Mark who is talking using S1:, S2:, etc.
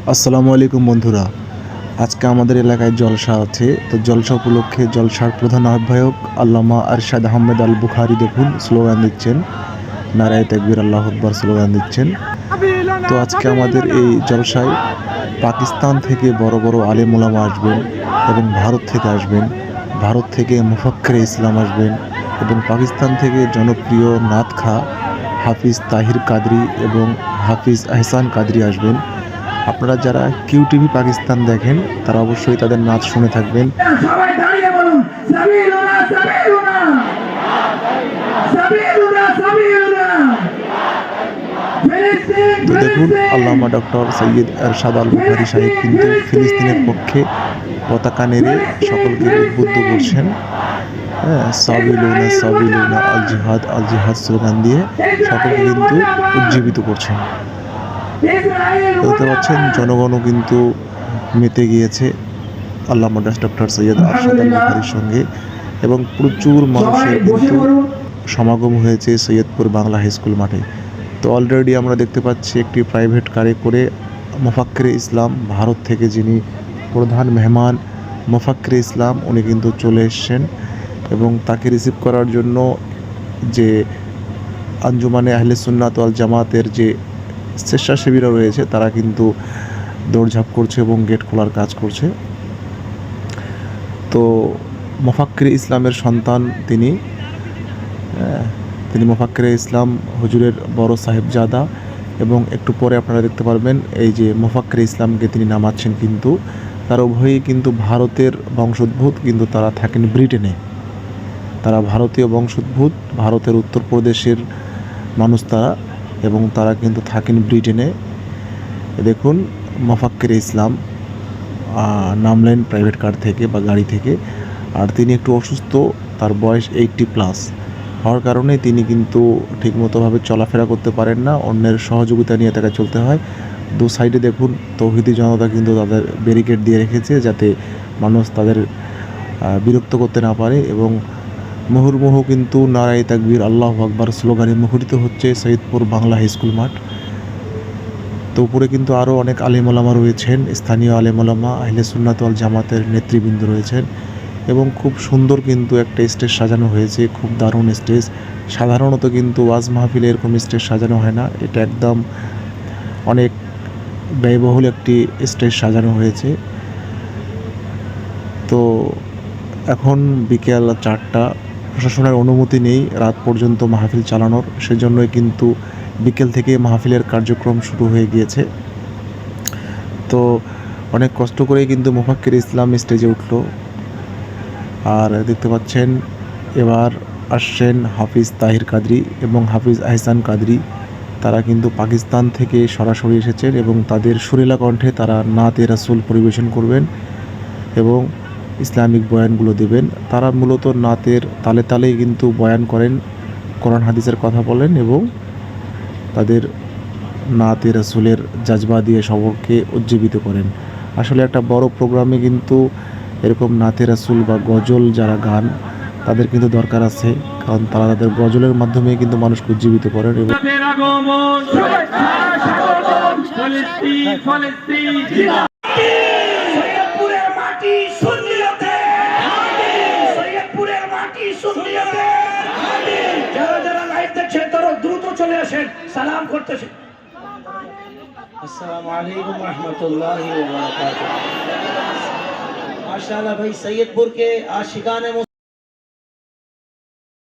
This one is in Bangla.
S1: আসসালামু আলাইকুম বন্ধুরা, আজকে আমাদের এলাকায় জলসা আছে। তো জলসা উপলক্ষে জলসার প্রধান আহ্বায়ক আল্লামা আরশাদ আহমেদ আল বুখারি দেখুন স্লোগান দিচ্ছেন, নারায়ে তাকবীর আল্লাহু আকবার স্লোগান দিচ্ছেন। তো আজকে আমাদের এই জলসায় পাকিস্তান থেকে বড় বড় আলেম ওলামা আসবেন এবং ভারত থেকে আসবেন। ভারত থেকে মুফাক্কিরে ইসলাম আসবেন এবং পাকিস্তান থেকে জনপ্রিয় নাত খা হাফিজ তাহির কাদরি এবং হাফিজ আহসান কাদরি আসবেন। আপনারা যারা কিউটিভি পাকিস্তান দেখেন তারা অবশ্যই তাদের নাচ শুনে থাকবেন।
S2: সবাই দাঁড়িয়ে বলুন সাবিলুনা সাবিলুনা সাবিলুনা সাবিলুনা।
S1: তো দেখুন, আল্লামা ডক্টর সৈয়দ এরশাদ আল বুখারী সাহেব কিন্তু ফিলিস্তিনের পক্ষে পতাকা নেড়ে সকলকে উদ্বুদ্ধ করছেন। হ্যাঁ, সাবিলুনা সাবিলুনা আল জিহাদ স্লোগান দিয়ে সকলকে কিন্তু উজ্জীবিত করছেন। দেখতে পাচ্ছেন জনগণও কিন্তু মেতে গিয়েছে আল্লামা ডক্টর সৈয়দ এরশাদ আল বুখারীর সঙ্গে এবং প্রচুর মানুষের কিন্তু সমাগম হয়েছে সৈয়দপুর বাংলা হাই স্কুল মাঠে। তো অলরেডি আমরা দেখতে পাচ্ছি একটি প্রাইভেট কারে করে মুফাক্কিরে ইসলাম ভারত থেকে, যিনি প্রধান মেহমান মুফাক্কিরে ইসলাম, উনি কিন্তু চলে এসছেন এবং তাকে রিসিভ করার জন্য যে আঞ্জুমানে আহলে সুন্নাত ওয়াল জামাতের যে স্বেচ্ছাসেবীরা রয়েছে তারা কিন্তু দৌড়ঝাঁপ করছে এবং গেট খোলার কাজ করছে। তো মুফাক্কিরে ইসলামের সন্তান তিনি মুফাক্কিরে ইসলাম হুজুরের বড় সাহেবজাদা এবং একটু পরে আপনারা দেখতে পারবেন এই যে মুফাক্কিরে ইসলামকে তিনি নামাচ্ছেন। কিন্তু তারা উভয়ই কিন্তু ভারতের বংশোদ্ভূত, কিন্তু তারা থাকেন ব্রিটেনে। তারা ভারতীয় বংশোদ্ভূত, ভারতের উত্তরপ্রদেশের মানুষ তারা, এবং তারা কিন্তু থাকেন ব্রিটেনে। দেখুন, মুফাক্কিরে ইসলাম নামলেন প্রাইভেট কার থেকে বা গাড়ি থেকে। আর তিনি একটু অসুস্থ, তার বয়স 80+ হওয়ার কারণে তিনি কিন্তু ঠিকমতোভাবে চলাফেরা করতে পারেন না, অন্যের সহযোগিতা নিয়ে তাকে চলতে হয়। দু সাইডে দেখুন তৌহিদি জনতা কিন্তু তাদের ব্যারিকেড দিয়ে রেখেছে যাতে মানুষ তাদের বিরক্ত করতে না পারে, এবং মুহুর্মুহু কিন্তু নারায়ে তাকবীর আল্লাহু আকবার স্লোগানে মুখরিত হচ্ছে সৈয়দপুর বাংলা হাই স্কুল মাঠ। তো উপরে কিন্তু আরও অনেক আলেম ওলামা রয়েছেন, স্থানীয় আলেম ওলামা আহলে সুন্নাত ওয়াল জামাতের নেতৃবৃন্দ রয়েছেন এবং খুব সুন্দর কিন্তু একটা স্টেজ সাজানো হয়েছে, খুব দারুণ স্টেজ। সাধারণত কিন্তু ওয়াজ মাহফিলে এরকম স্টেজ সাজানো হয় না, এটা একদম অনেক ব্যয়বহুল একটি স্টেজ সাজানো হয়েছে। তো এখন বিকেল 4টা, প্রশাসনের অনুমতি নেই রাত পর্যন্ত মাহফিল চালানোর, সেজন্যই কিন্তু বিকেল থেকে মাহফিলের কার্যক্রম শুরু হয়ে গিয়েছে। তো অনেক কষ্ট করেই কিন্তু মুফাক্কিরে ইসলাম স্টেজে উঠলো। আর দেখতে পাচ্ছেন এবার আসছেন হাফিজ তাহির কাদরি এবং হাফিজ আহসান কাদরি। তারা কিন্তু পাকিস্তান থেকে সরাসরি এসেছেন এবং তাদের সুরেলা কণ্ঠে তারা নাতে রাসূল পরিবেশন করবেন এবং ইসলামিক বয়ানগুলো দেবেন। তারা মূলত নাতের তালে তালেই কিন্তু বয়ান করেন, কোরআন হাদিসের কথা বলেন এবং তাদের নাতে রাসূলের জাজবা দিয়ে সকলকে উজ্জীবিত করেন। আসলে একটা বড় প্রোগ্রামে কিন্তু এরকম নাতে রাসূল বা গজল যারা গান তাদের কিন্তু দরকার আছে, কারণ তারা তাদের গজলের মাধ্যমে কিন্তু মানুষকে উজ্জীবিত করেন। এবং
S2: সালাম করতেছে। আসসালামু আলাইকুম रहमतुल्लाहि व बरकातहू। माशाअल्लाह भाई, सैयदपुर के आशिकाने